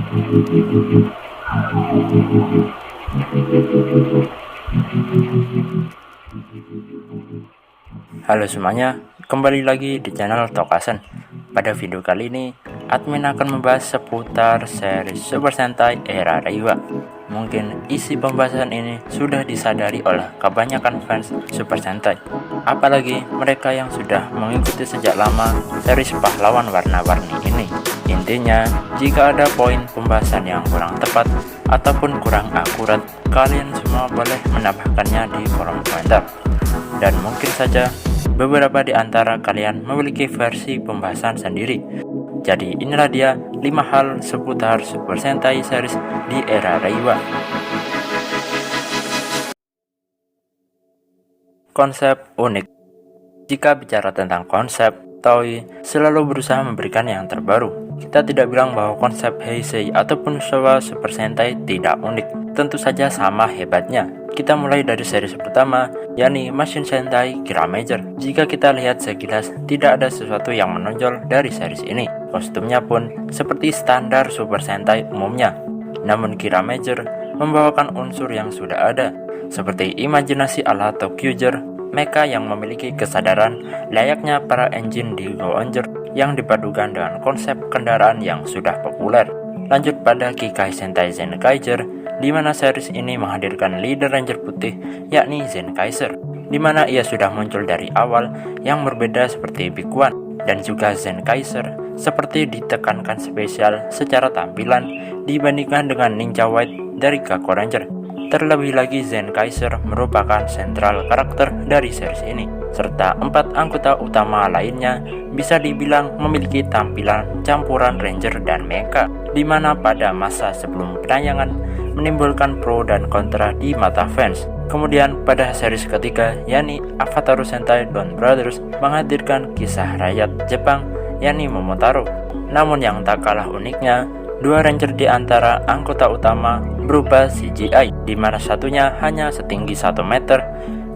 Halo semuanya, kembali lagi di channel Tokasen. Pada video kali ini, admin akan membahas seputar seri Super Sentai era Reiwa. Mungkin isi pembahasan ini sudah disadari oleh kebanyakan fans Super Sentai, apalagi mereka yang sudah mengikuti sejak lama series pahlawan warna-warni ini. Intinya, jika ada poin pembahasan yang kurang tepat ataupun kurang akurat, kalian semua boleh menambahkannya di kolom komentar. Dan mungkin saja beberapa di antara kalian memiliki versi pembahasan sendiri. Jadi inilah dia 5 hal seputar Super Sentai series di era Reiwa. Konsep unik. Jika bicara tentang konsep, Toei selalu berusaha memberikan yang terbaru. Kita tidak bilang bahwa konsep Heisei ataupun Showa Super Sentai tidak unik. Tentu saja sama hebatnya. Kita mulai dari series pertama, yakni Machine Sentai Kira Major. Jika kita lihat sekilas, tidak ada sesuatu yang menonjol dari series ini. Kostumnya pun seperti standar Super Sentai umumnya. Namun Kira Major membawakan unsur yang sudah ada, seperti imajinasi ala Tokyoger, mecha yang memiliki kesadaran layaknya para engine di Go-Onger yang dipadukan dengan konsep kendaraan yang sudah populer. Lanjut pada Kikai Sentai Zenkaiser, di mana series ini menghadirkan leader ranger putih yakni Zenkaiser, di mana ia sudah muncul dari awal yang berbeda seperti Big One, dan juga Zenkaiser seperti ditekankan spesial secara tampilan dibandingkan dengan Ninja White dari Gakko Ranger. Terlebih lagi Zenkaiser merupakan sentral karakter dari series ini, serta 4 anggota utama lainnya bisa dibilang memiliki tampilan campuran ranger dan mecha, di mana pada masa sebelum penayangan menimbulkan pro dan kontra di mata fans. Kemudian pada series ketiga, yakni Avatar Sentai Dawn Brothers, menghadirkan kisah rakyat Jepang yakni Momotaro. Namun yang tak kalah uniknya, 2 ranger di antara anggota utama berupa CGI, di mana satunya hanya setinggi 1 meter,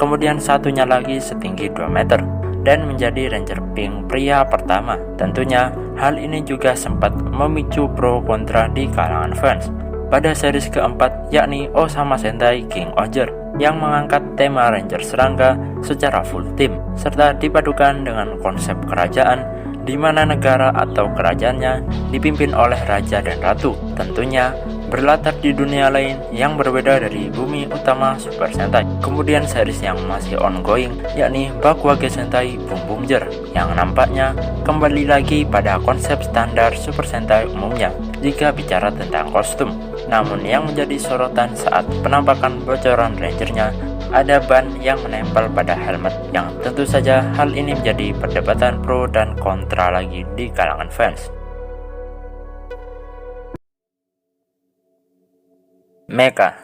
kemudian satunya lagi setinggi 2 meter, dan menjadi ranger pink pria pertama. Tentunya hal ini juga sempat memicu pro kontra di kalangan fans. Pada series keempat, yakni Osama Sentai King Oger, yang mengangkat tema ranger serangga secara full team, serta dipadukan dengan konsep kerajaan, di mana negara atau kerajaannya dipimpin oleh raja dan ratu, tentunya berlatar di dunia lain yang berbeda dari bumi utama Super Sentai. Kemudian series yang masih ongoing, yakni Bakuage Sentai Boom Boomger, yang nampaknya kembali lagi pada konsep standar Super Sentai umumnya jika bicara tentang kostum. Namun yang menjadi sorotan saat penampakan bocoran rangernya, ada ban yang menempel pada helmet, yang tentu saja hal ini menjadi perdebatan pro dan kontra lagi di kalangan fans. Mecha.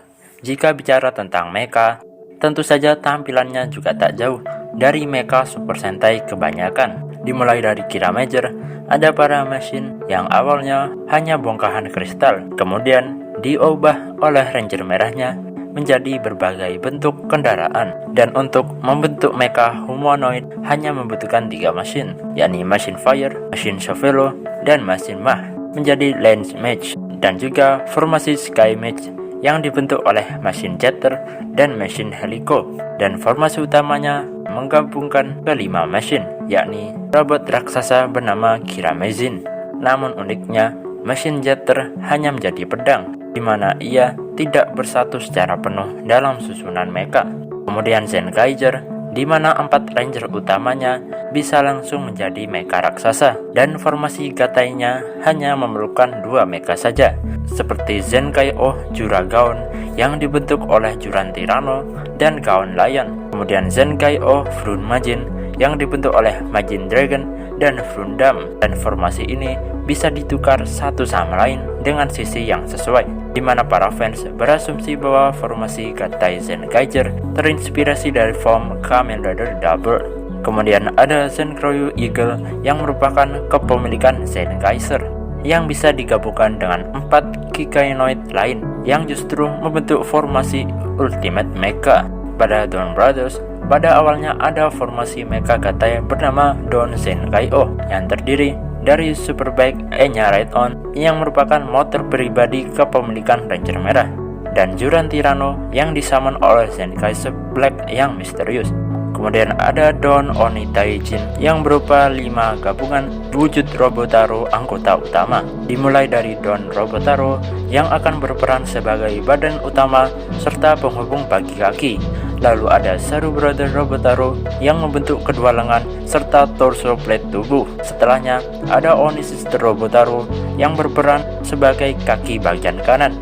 Jika bicara tentang mecha, tentu saja tampilannya juga tak jauh dari mecha Super Sentai kebanyakan. Dimulai dari Kira Major, ada para mesin yang awalnya hanya bongkahan kristal, kemudian diubah oleh ranger merahnya menjadi berbagai bentuk kendaraan. Dan untuk membentuk mecha humanoid hanya membutuhkan 3 mesin, yakni mesin fire, mesin Shovelo, dan mesin mah, menjadi Lance Mage, dan juga formasi Sky Mage yang dibentuk oleh mesin Jetter dan mesin Helico. Dan formasi utamanya menggabungkan ke-5 mesin, yakni robot raksasa bernama Kira Mezin. Namun uniknya, mesin Jetter hanya menjadi pedang, di mana ia tidak bersatu secara penuh dalam susunan mecha. Kemudian Zenkaiser, di mana 4 ranger utamanya bisa langsung menjadi mecha raksasa, dan formasi gatainya hanya memerlukan 2 mecha saja, seperti Zenkai-Oh Juragaon yang dibentuk oleh Juran Tyranno dan Gaon Lion. Kemudian Zenkai-Oh Frun Majin yang dibentuk oleh Majin Dragon dan Frundam, dan formasi ini bisa ditukar satu sama lain dengan sisi yang sesuai, di mana para fans berasumsi bahwa formasi Gatai Zenkaiser terinspirasi dari form Kamen Rider Double. Kemudian ada Zenkroyu Eagle yang merupakan kepemilikan Zenkaiser, yang bisa digabungkan dengan 4 Kikainoid lain yang justru membentuk formasi Ultimate Mecha. Pada Dawn Brothers, pada awalnya ada formasi mecha Gatai bernama Dawn Zenkai-Oh yang terdiri dari Superbike Enya Ride-On yang merupakan motor pribadi kepemilikan Ranger Merah, dan Juran Tyranno yang disummon oleh Zenkaiser Black yang misterius. Kemudian ada Don Oni Taijin yang berupa 5 gabungan wujud Robotaro anggota utama, dimulai dari Don Robotaro yang akan berperan sebagai badan utama serta penghubung bagi kaki. Lalu ada Saru Brother Robotaro yang membentuk kedua lengan serta torso plate tubuh. Setelahnya ada Oni Sister Robotaro yang berperan sebagai kaki bagian kanan.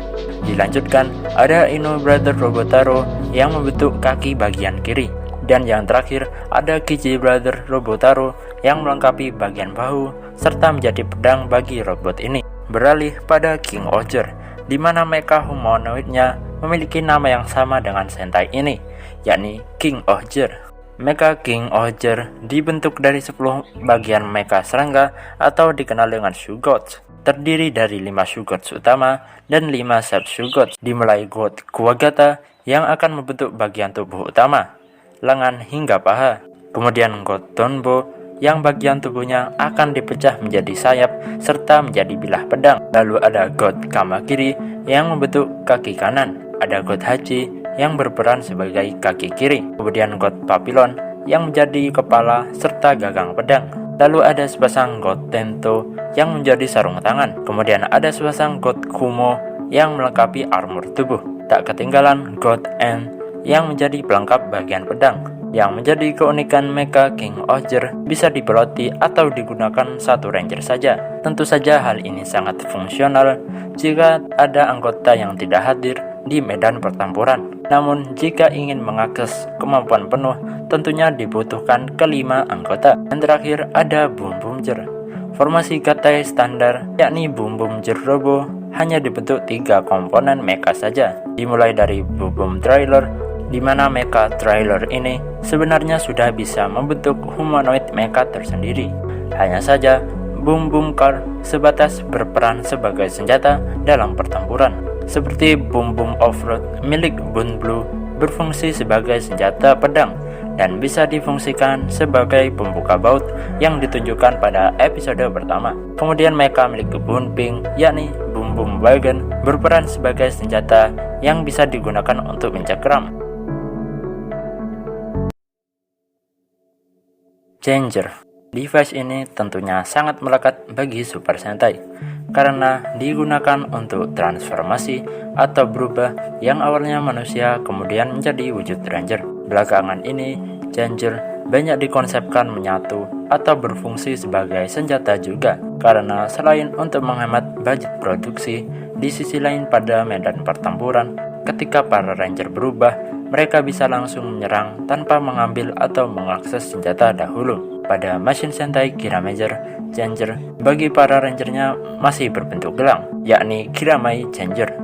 Dilanjutkan ada Ino Brother Robotaro yang membentuk kaki bagian kiri. Dan yang terakhir ada Kiji Brother Robotaro yang melengkapi bagian bahu serta menjadi pedang bagi robot ini. Beralih pada King Oger, di mana mecha humanoidnya memiliki nama yang sama dengan Sentai ini, yakni King Oger. Mecha King Oger dibentuk dari 10 bagian mecha serangga atau dikenal dengan Shugots, terdiri dari 5 Shugots utama dan 5 sub-Shugots, dimulai God Kuwagata yang akan membentuk bagian tubuh utama, lengan hingga paha. Kemudian God Donbo yang bagian tubuhnya akan dipecah menjadi sayap serta menjadi bilah pedang. Lalu ada God Kamakiri yang membentuk kaki kanan. Ada God Hachi yang berperan sebagai kaki kiri. Kemudian God Papillon yang menjadi kepala serta gagang pedang. Lalu ada sepasang God Tento yang menjadi sarung tangan. Kemudian ada sepasang God Kumo yang melengkapi armor tubuh. Tak ketinggalan God N yang menjadi pelengkap bagian pedang. Yang menjadi keunikan mecha King Oger bisa dipeloti atau digunakan satu ranger saja. Tentu saja hal ini sangat fungsional jika ada anggota yang tidak hadir di medan pertempuran. Namun jika ingin mengakses kemampuan penuh, tentunya dibutuhkan kelima anggota. Dan terakhir ada Boom Boomger. Formasi Gatai standar yakni Boom Boomger Robo hanya dibentuk 3 komponen mecha saja, dimulai dari Boom Boom Trailer, di mana mecha trailer ini sebenarnya sudah bisa membentuk humanoid mecha tersendiri. Hanya saja Boom Boom Car sebatas berperan sebagai senjata dalam pertempuran, seperti Boom Boom Offroad milik Boon Blue berfungsi sebagai senjata pedang dan bisa difungsikan sebagai pembuka baut yang ditunjukkan pada episode pertama. Kemudian mecha milik Boon Ping yakni Boom Boom Wagon berperan sebagai senjata yang bisa digunakan untuk mencekram. Changer. Device ini tentunya sangat melekat bagi Super Sentai karena digunakan untuk transformasi atau berubah yang awalnya manusia kemudian menjadi wujud ranger. Belakangan ini, Changer banyak dikonsepkan menyatu atau berfungsi sebagai senjata juga karena selain untuk menghemat budget produksi, di sisi lain pada medan pertempuran, ketika para ranger berubah, mereka bisa langsung menyerang tanpa mengambil atau mengakses senjata dahulu. Pada Machine Sentai Kiramager, Changer bagi para rangernya masih berbentuk gelang, yakni Kiramai Changer,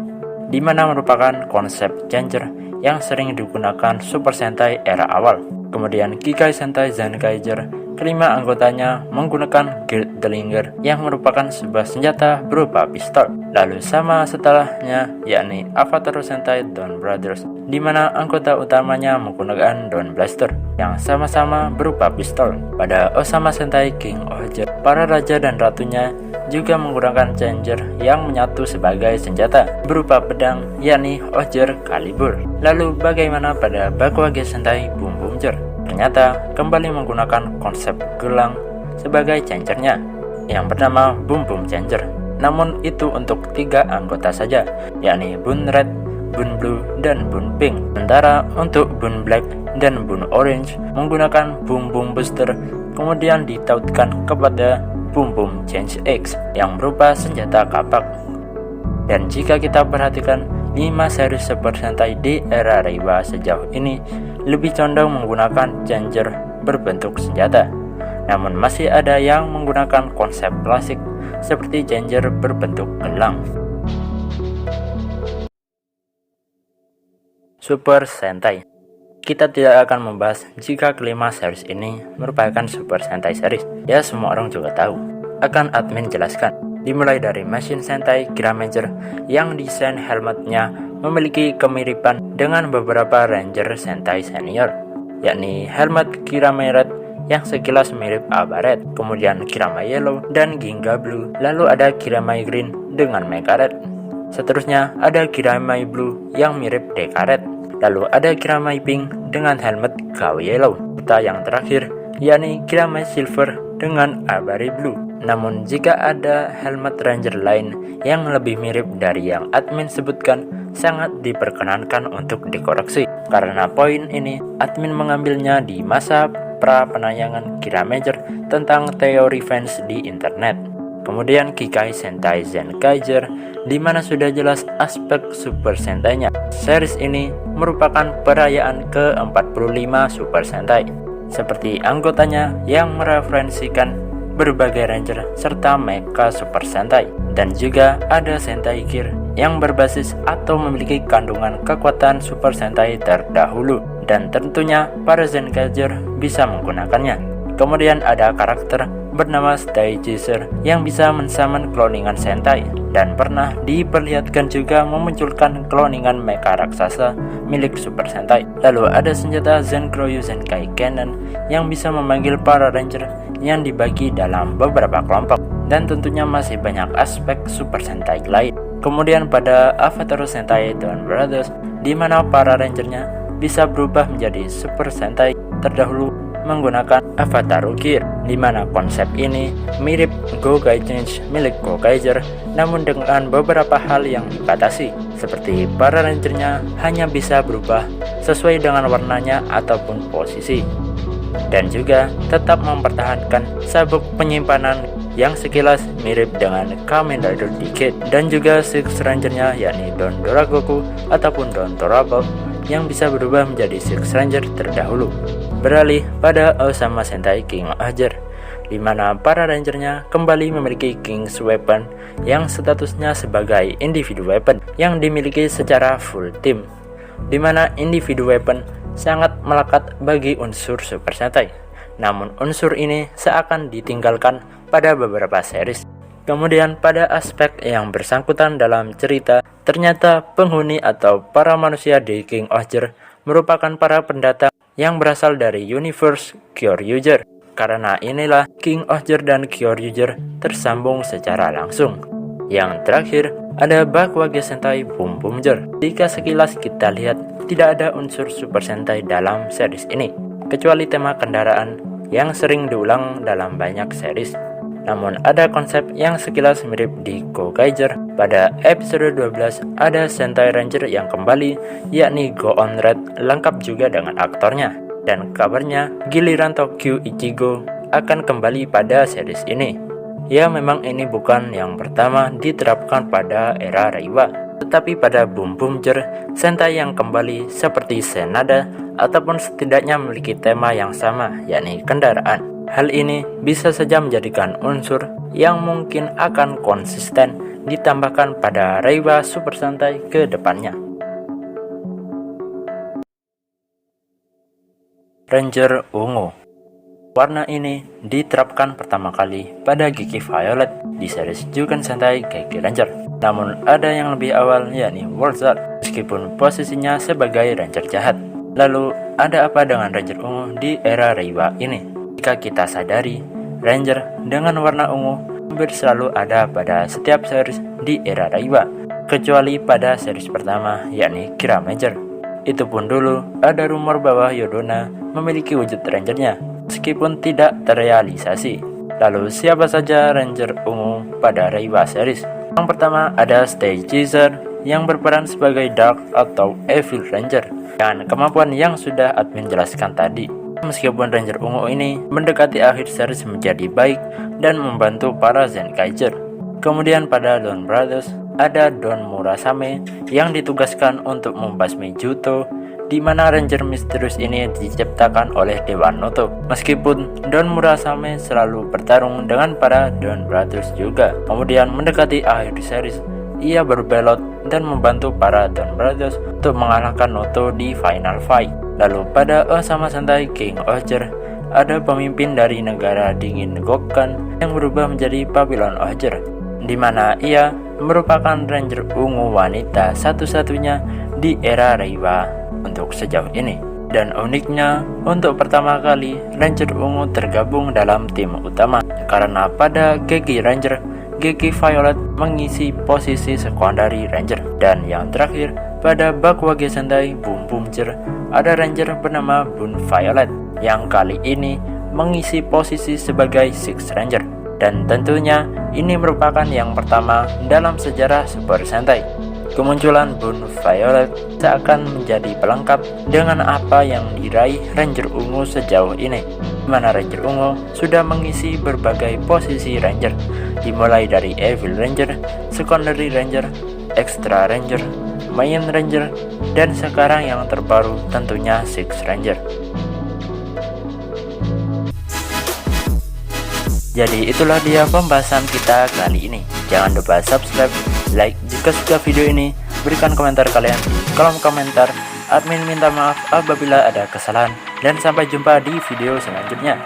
di mana merupakan konsep Changer yang sering digunakan Super Sentai era awal. Kemudian Kikai Sentai Zenkaiger, kelima anggotanya menggunakan Guild Delinger yang merupakan sebuah senjata berupa pistol. Lalu sama setelahnya yakni Avatar Sentai Dawn Brothers, di mana anggota utamanya menggunakan Dawn Blaster yang sama-sama berupa pistol. Pada Osama Sentai King Oger, para raja dan ratunya juga menggunakan Changer yang menyatu sebagai senjata berupa pedang yakni Oger Calibur. Lalu bagaimana pada Bakuage Sentai Boom Boomger? Ternyata kembali menggunakan konsep gelang sebagai Changernya yang bernama Boom Boom Changer. Namun itu untuk 3 anggota saja, yakni Boon Red, Boon Blue, dan Boon Pink. Sementara untuk Boon Black dan Boon Orange menggunakan Boom Boom Booster, kemudian ditautkan kepada Boom Boom Change X yang berupa senjata kapak. Dan jika kita perhatikan 5 seri Super Sentai di era Reiwa sejauh ini lebih condong menggunakan Changer berbentuk senjata. Namun masih ada yang menggunakan konsep klasik seperti Changer berbentuk gelang. Super Sentai. Kita tidak akan membahas jika kelima series ini merupakan Super Sentai series. Ya, semua orang juga tahu. Akan admin jelaskan. Dimulai dari Machine Sentai Kiramager yang desain helmetnya memiliki kemiripan dengan beberapa Ranger Sentai senior, yakni helmet Kirame Red yang sekilas mirip Abaret, kemudian Kirama Yellow dan Ginga Blue, lalu ada Kirama Green dengan Mega Red. Seterusnya ada Kirama Blue yang mirip Dekaret, lalu ada Kirama Pink dengan helmet KW Yellow, serta yang terakhir yakni Kirama Silver dengan Abari Blue. Namun jika ada helmet ranger lain yang lebih mirip dari yang admin sebutkan, sangat diperkenankan untuk dikoreksi. Karena poin ini admin mengambilnya di masa pra penayangan Kiramager tentang teori fans di internet. Kemudian Kikai Sentai Zenkaiger, di mana sudah jelas aspek Super Sentai-nya. Series ini merupakan perayaan ke-45 Super Sentai, seperti anggotanya yang mereferensikan berbagai ranger serta mecha Super Sentai, dan juga ada Sentai Gear yang berbasis atau memiliki kandungan kekuatan Super Sentai terdahulu, dan tentunya para Zenkaiger bisa menggunakannya. Kemudian ada karakter bernama Stay Chaser yang bisa mensummon cloningan Sentai, dan pernah diperlihatkan juga memunculkan cloningan mecha raksasa milik Super Sentai. Lalu ada senjata Zenkroyu Zenkai Cannon yang bisa memanggil para ranger yang dibagi dalam beberapa kelompok, dan tentunya masih banyak aspek Super Sentai lain. Kemudian pada Avatar Sentai Dawn Brothers, di mana para rangernya bisa berubah menjadi Super Sentai terdahulu menggunakan Avatar Gear, di mana konsep ini mirip Gokai Change milik Gokaiger, namun dengan beberapa hal yang dibatasi, seperti para rangernya hanya bisa berubah sesuai dengan warnanya ataupun posisi, dan juga tetap mempertahankan sabuk penyimpanan yang sekilas mirip dengan Kamen Rider Decade, dan juga Six Rangernya yakni Don Doragoku ataupun Don Torabok yang bisa berubah menjadi Six Ranger terdahulu. Beralih pada Osama Sentai King Ohger, di mana para rangernya kembali memiliki King's Weapon yang statusnya sebagai individu weapon yang dimiliki secara full team, di mana individu weapon sangat melekat bagi unsur Super Sentai. Namun unsur ini seakan ditinggalkan pada beberapa series. Kemudian pada aspek yang bersangkutan dalam cerita, ternyata penghuni atau para manusia di King Ohger merupakan para pendatang yang berasal dari universe Kyoryuger. Karena inilah King Ohger dan Kyoryuger tersambung secara langsung. Yang terakhir ada Bakuage Sentai Boom Boomger. Jika sekilas kita lihat, tidak ada unsur Super Sentai dalam series ini, kecuali tema kendaraan yang sering diulang dalam banyak series. Namun ada konsep yang sekilas mirip di Gokaiger. Pada episode 12 ada Sentai Ranger yang kembali, yakni Go On Red, lengkap juga dengan aktornya. Dan kabarnya giliran Tokyo Ichigo akan kembali pada series ini. Ya, memang ini bukan yang pertama diterapkan pada era Reiwa, tetapi pada Boom Boomger, Sentai yang kembali seperti Senada ataupun setidaknya memiliki tema yang sama, yakni kendaraan. Hal ini bisa saja menjadikan unsur yang mungkin akan konsisten ditambahkan pada Reiwa Super Sentai ke depannya. Ranger Ungu. Warna ini diterapkan pertama kali pada Gekill Violet di series Juken Sentai Gekill Ranger. Namun ada yang lebih awal, yakni World-Zard, meskipun posisinya sebagai ranger jahat. Lalu ada apa dengan Ranger Ungu di era Reiwa ini? Jika kita sadari, Ranger dengan warna ungu hampir selalu ada pada setiap series di era Reiwa, kecuali pada series pertama, yakni Kiramager. Itu pun dulu ada rumor bahwa Yodona memiliki wujud Rangernya, meskipun tidak terrealisasi. Lalu siapa saja Ranger ungu pada Reiwa series? Yang pertama ada Stay Chaser yang berperan sebagai Dark atau Evil Ranger, dengan kemampuan yang sudah admin jelaskan tadi. Meskipun Ranger ungu ini mendekati akhir series menjadi baik dan membantu para Zenkaiger. Kemudian pada Dawn Brothers ada Don Murasame yang ditugaskan untuk membasmi Juto, di mana Ranger misterius ini diciptakan oleh Dewa Noto. Meskipun Don Murasame selalu bertarung dengan para Dawn Brothers juga. Kemudian mendekati akhir series, ia berbelot dan membantu para Dawn Brothers untuk mengalahkan Noto di final fight. Lalu pada Osama Sentai King Ohger ada pemimpin dari negara dingin Gokkan yang berubah menjadi Babylon Ohger, di mana ia merupakan Ranger ungu wanita satu-satunya di era Reiwa untuk sejauh ini. Dan uniknya, untuk pertama kali Ranger ungu tergabung dalam tim utama, karena pada GG Ranger, GG Violet mengisi posisi secondary Ranger. Dan yang terakhir, pada Bakuage Sentai Boom Boomcher, ada Ranger bernama Boon Violet yang kali ini mengisi posisi sebagai Six Ranger. Dan tentunya ini merupakan yang pertama dalam sejarah Super Sentai. Kemunculan Boon Violet seakan menjadi pelengkap dengan apa yang diraih Ranger ungu sejauh ini, mana Ranger ungu sudah mengisi berbagai posisi Ranger, dimulai dari Evil Ranger, Secondary Ranger, Extra Ranger, Main Ranger, dan sekarang yang terbaru tentunya Six Ranger. Jadi itulah dia pembahasan kita kali ini. Jangan lupa subscribe, like jika suka video ini, berikan komentar kalian di kolom komentar. Admin minta maaf apabila ada kesalahan, dan sampai jumpa di video selanjutnya.